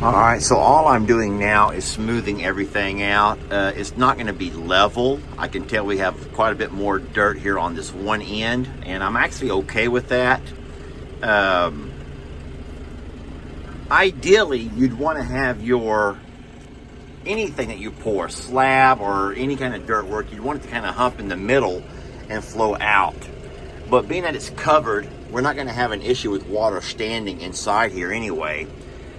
All right, so all I'm doing now is smoothing everything out. It's not going to be level. I can tell we have quite a bit more dirt here on this one end, and I'm actually okay with that. Ideally, you'd want to have your anything that you pour, slab or any kind of dirt work, you'd want it to kind of hump in the middle and flow out. But being that it's covered, we're not going to have an issue with water standing inside here anyway.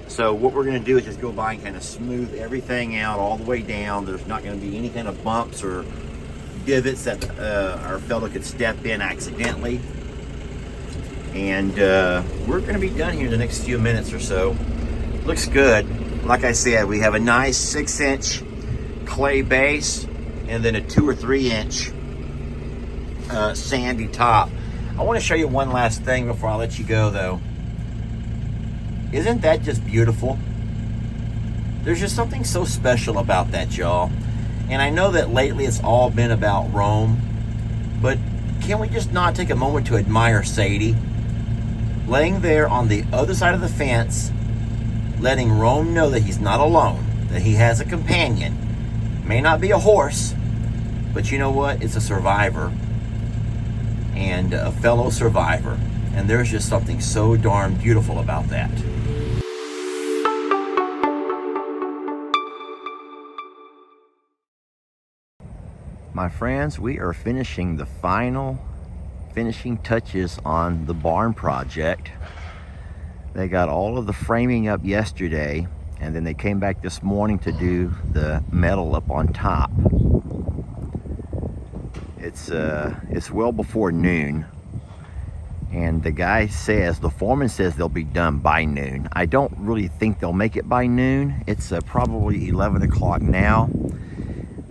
So what we're going to do is just go by and kind of smooth everything out all the way down. There's not going to be any kind of bumps or divots that our fella could step in accidentally. And we're going to be done here in the next few minutes or so. Looks good. Like I said, we have a nice 6-inch clay base and then a 2 or 3 inch sandy top. I want to show you one last thing before I let you go though. Isn't that just beautiful? There's just something so special about that, y'all. And I know that lately it's all been about Rome, but can we just not take a moment to admire Sadi? Laying there on the other side of the fence, letting Rome know that he's not alone, that he has a companion. May not be a horse, but you know what? It's a survivor and a fellow survivor. And there's just something so darn beautiful about that. My friends, we are finishing the finishing touches on the barn project. They got all of the framing up yesterday, and then they came back this morning to do the metal up on top. It's well before noon, and the foreman says they'll be done by noon. I don't really think they'll make it by noon. It's probably 11 o'clock now.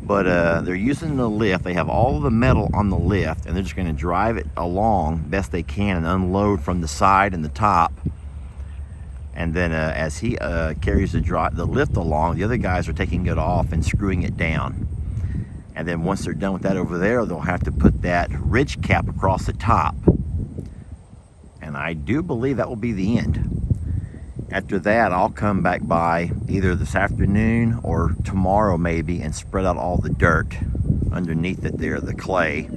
But they're using the lift. They have all of the metal on the lift, and they're just going to drive it along best they can and unload from the side and the top. And then as he carries the lift along, the other guys are taking it off and screwing it down. And then once they're done with that over there, they'll have to put that ridge cap across the top. And I do believe that will be the end. After that, I'll come back by either this afternoon or tomorrow maybe and spread out all the dirt underneath it there, the clay.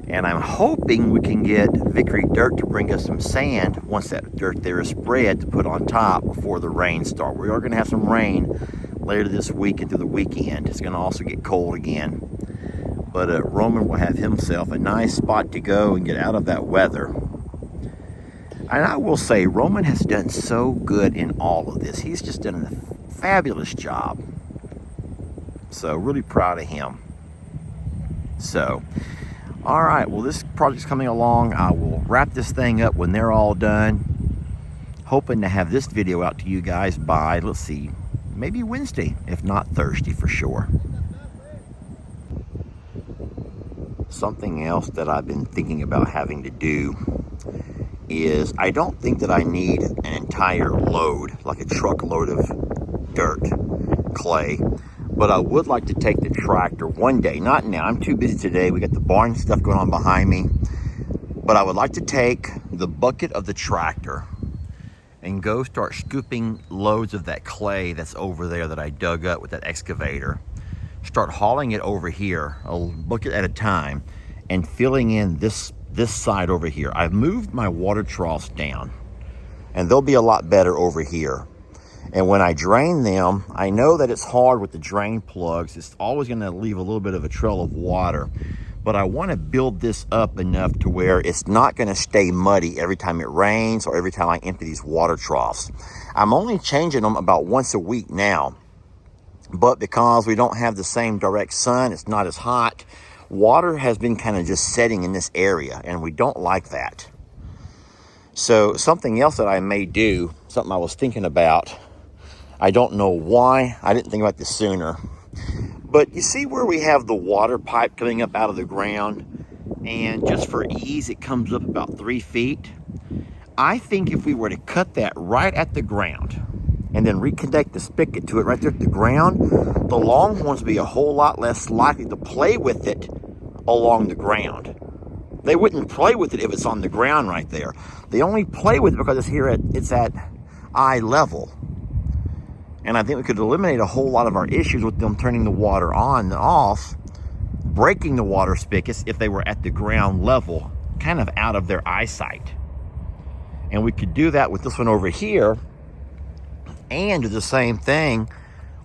And I'm hoping we can get Vickery Dirt to bring us some sand once that dirt there is spread to put on top before the rain start. We are going to have some rain later this week into the weekend. It's going to also get cold again. But Roman will have himself a nice spot to go and get out of that weather. And I will say, Roman has done so good in all of this. He's just done a fabulous job. So, really proud of him. So, all right. Well, this project's coming along. I will wrap this thing up when they're all done. Hoping to have this video out to you guys by, let's see, maybe Wednesday, if not Thursday for sure. Something else that I've been thinking about having to do is I don't think that I need an entire load, like a truckload of dirt, clay, but I would like to take the tractor one day, not now, I'm too busy today, we got the barn stuff going on behind me, but I would like to take the bucket of the tractor and go start scooping loads of that clay that's over there that I dug up with that excavator, start hauling it over here, a bucket at a time, and filling in this side over here. I've moved my water troughs down and they'll be a lot better over here. And when I drain them, I know that it's hard with the drain plugs. It's always going to leave a little bit of a trail of water. But I want to build this up enough to where it's not going to stay muddy every time it rains or every time I empty these water troughs. I'm only changing them about once a week now. But because we don't have the same direct sun, it's not as hot. Water has been kind of just setting in this area, and we don't like that. So something else that I may do, something I was thinking about, I don't know why I didn't think about this sooner, but you see where we have the water pipe coming up out of the ground, and just for ease, it comes up about 3 feet. I think if we were to cut that right at the ground and then reconnect the spigot to it right there at the ground, the longhorns would be a whole lot less likely to play with it along the ground. They wouldn't play with it if it's on the ground right there. They only play with it because it's at eye level. And I think we could eliminate a whole lot of our issues with them turning the water on and off, breaking the water spigots if they were at the ground level, kind of out of their eyesight. And we could do that with this one over here, and do the same thing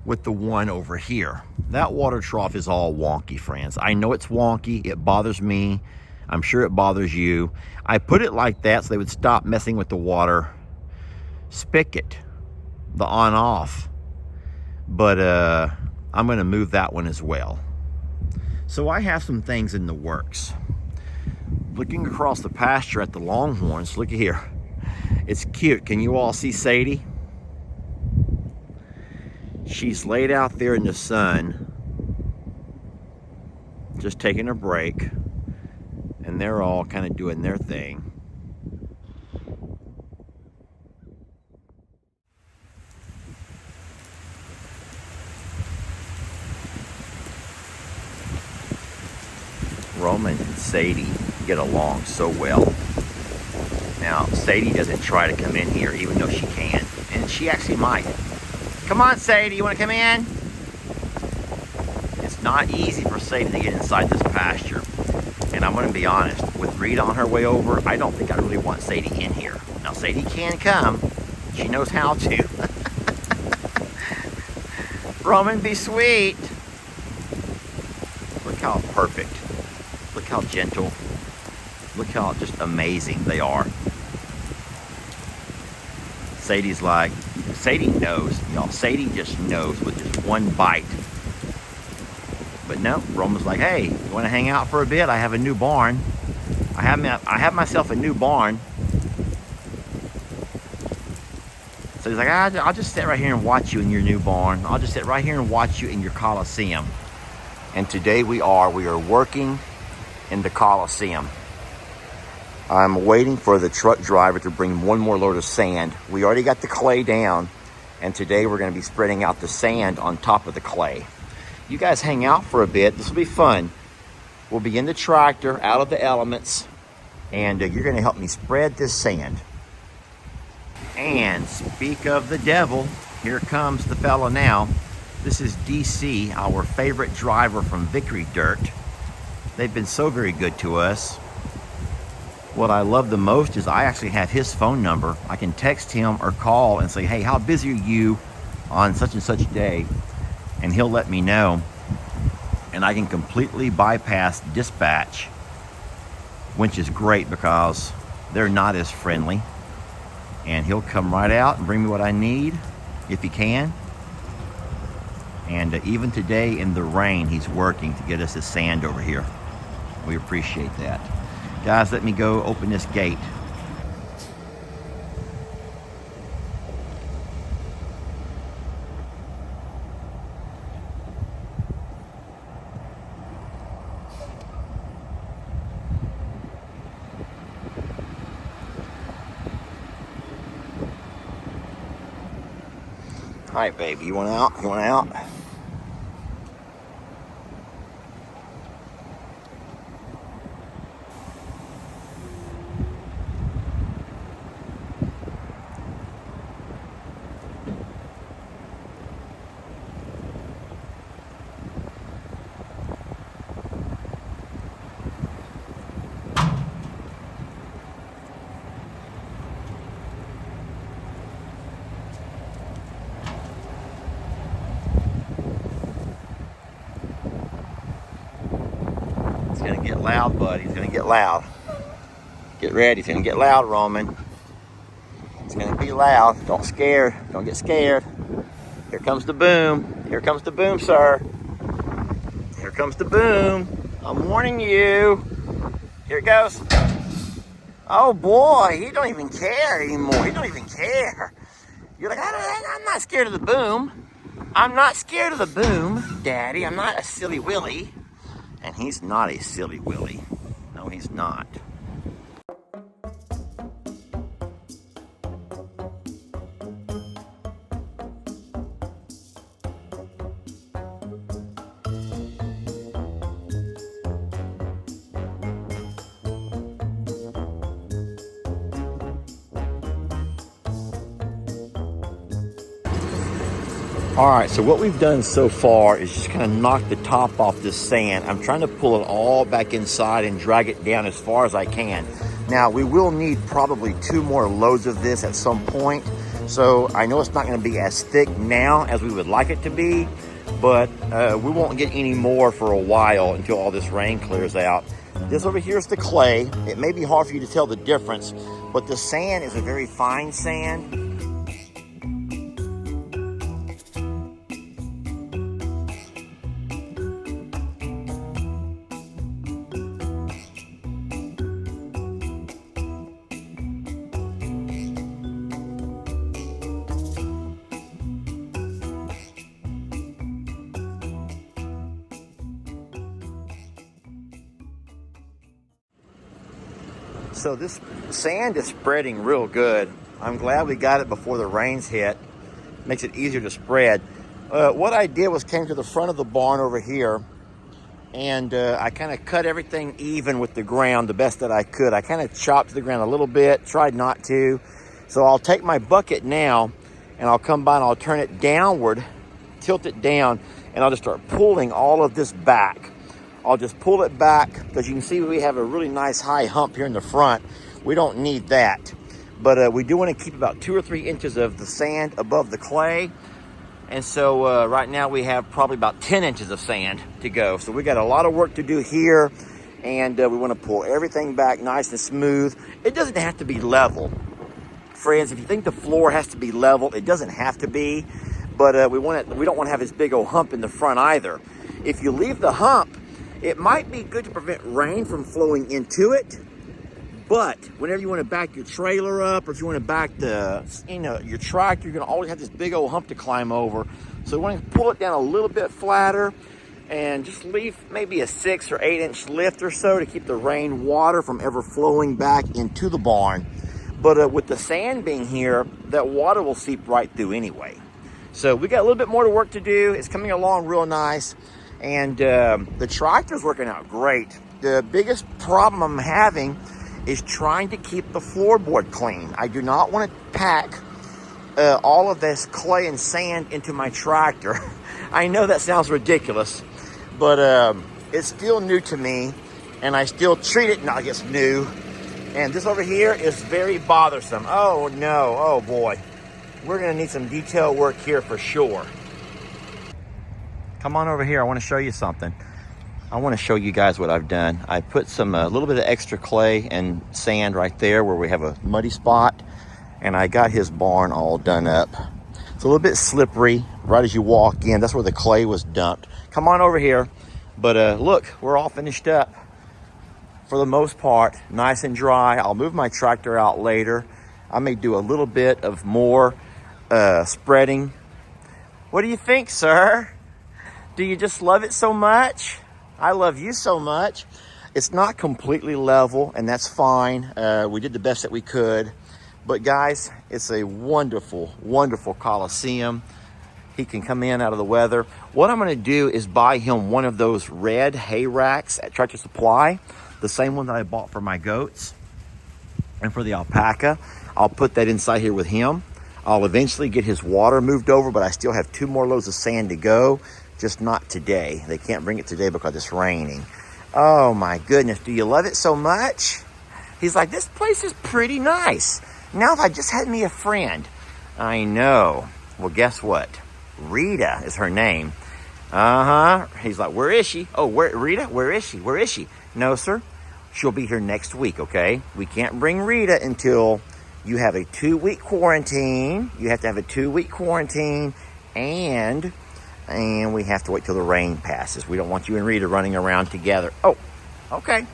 with the one over here. That water trough is all wonky, friends. I know it's wonky. It bothers me. I'm sure it bothers you. I put it like that so they would stop messing with the water spigot, the on-off. But I'm going to move that one as well. So I have some things in the works. Looking across the pasture at the Longhorns, look at here. It's cute. Can you all see Sadie? She's laid out there in the sun, just taking a break, and they're all kind of doing their thing. Roman and Sadie get along so well. Now, Sadie doesn't try to come in here, even though she can, and she actually might. Come on, Sadie, you want to come in? It's not easy for Sadie to get inside this pasture. And I'm going to be honest, with Rita on her way over, I don't think I really want Sadie in here. Now, Sadie can come. She knows how to. Roman, be sweet. Look how perfect. Look how gentle. Look how just amazing they are. Sadie's like, Sadie knows, y'all. Sadie just knows with just one bite. But no, Roman's like, hey, you want to hang out for a bit? I have a new barn. I have myself a new barn. So he's like, I'll just sit right here and watch you in your new barn. I'll just sit right here and watch you in your Coliseum. And today we are working in the Coliseum. I'm waiting for the truck driver to bring one more load of sand. We already got the clay down, and today we're going to be spreading out the sand on top of the clay. You guys hang out for a bit. This will be fun. We'll be in the tractor, out of the elements, and you're going to help me spread this sand. And speak of the devil, here comes the fella now. This is DC, our favorite driver from Victory Dirt. They've been so very good to us. What I love the most is I actually have his phone number. I can text him or call and say, hey, how busy are you on such and such day? And he'll let me know. And I can completely bypass dispatch, which is great because they're not as friendly. And he'll come right out and bring me what I need, if he can. And even today in the rain, he's working to get us his sand over here. We appreciate that. Guys, let me go open this gate. All right, baby, you want out? You want out? It's gonna get loud, buddy. It's gonna get loud. Get ready. It's gonna get loud, Roman. It's gonna be loud. Don't get scared. Here comes the boom. Here comes the boom, sir. Here comes the boom. I'm warning you. Here it goes. Oh boy, he don't even care anymore. He don't even care. You're like, I'm not scared of the boom. I'm not scared of the boom, Daddy. I'm not a silly Willy. And he's not a silly Willy. No, he's not. All right, so what we've done so far is just kind of knock the top off this sand. I'm trying to pull it all back inside and drag it down as far as I can. Now, we will need probably 2 more loads of this at some point. So I know it's not going to be as thick now as we would like it to be, but we won't get any more for a while until all this rain clears out. This over here is the clay. It may be hard for you to tell the difference, but the sand is a very fine sand. So this sand is spreading real good. I'm glad we got it before the rains hit. Makes it easier to spread. What I did was came to the front of the barn over here, and I kind of cut everything even with the ground the best that I could. I kind of chopped the ground a little bit, tried not to. So I'll take my bucket now, and I'll come by and I'll turn it downward, tilt it down, and I'll just start pulling all of this back. I'll just pull it back because you can see we have a really nice high hump here in the front. We don't need that. But we do want to keep about 2 or 3 inches of the sand above the clay. And so right now we have probably about 10 inches of sand to go. So we got a lot of work to do here. And we want to pull everything back nice and smooth. It doesn't have to be level. Friends, if you think the floor has to be level, it doesn't have to be. But we don't want to have this big old hump in the front either. If you leave the hump, it might be good to prevent rain from flowing into it, but whenever you want to back your trailer up, or if you want to back your tractor, you're going to always have this big old hump to climb over. So we want to pull it down a little bit flatter and just leave maybe a 6 or 8 inch lift or so to keep the rain water from ever flowing back into the barn. But with the sand being here, that water will seep right through anyway. So we got a little bit more work to do. It's coming along real nice. And the tractor's working out great. The biggest problem I'm having is trying to keep the floorboard clean. I do not want to pack all of this clay and sand into my tractor. I know that sounds ridiculous, but it's still new to me, and I still treat it like it's new. And this over here is very bothersome. Oh no, oh boy. We're gonna need some detail work here for sure. Come on over here, I wanna show you something. I wanna show you guys what I've done. I put a little bit of extra clay and sand right there where we have a muddy spot, and I got his barn all done up. It's a little bit slippery right as you walk in. That's where the clay was dumped. Come on over here. But look, we're all finished up for the most part, nice and dry. I'll move my tractor out later. I may do a little bit of more spreading. What do you think, sir? Do you just love it so much? I love you so much. It's not completely level, and that's fine. We did the best that we could. But guys, it's a wonderful, wonderful Coliseum. He can come in out of the weather. What I'm gonna do is buy him one of those red hay racks at Tractor Supply, the same one that I bought for my goats and for the alpaca. I'll put that inside here with him. I'll eventually get his water moved over, but I still have 2 more loads of sand to go. Just not today. They can't bring it today because it's raining. Oh my goodness, do you love it so much? He's like, this place is pretty nice. Now if I just had me a friend. I know. Well, guess what? Rita is her name. He's like, where is she? Oh, Rita? Where is she? Where is she? No, sir. She'll be here next week, okay? We can't bring Rita until you have a 2-week quarantine. You have to have a 2-week quarantine, and we have to wait till the rain passes. We don't want you and Rita running around together. Oh, okay.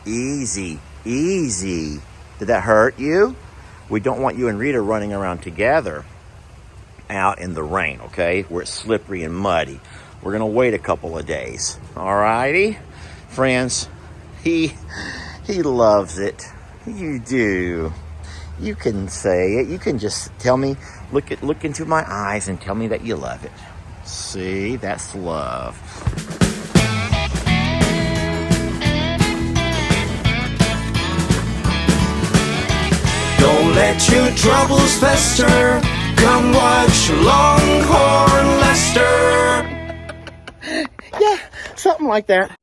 Easy, easy. Did that hurt you? We don't want you and Rita running around together out in the rain, okay? Where it's slippery and muddy. We're gonna wait a couple of days. All righty? Friends, he loves it. You do. You can say it. You can just tell me, look into my eyes and tell me that you love it. See, that's love. Don't let your troubles fester. Come watch Longhorn like that.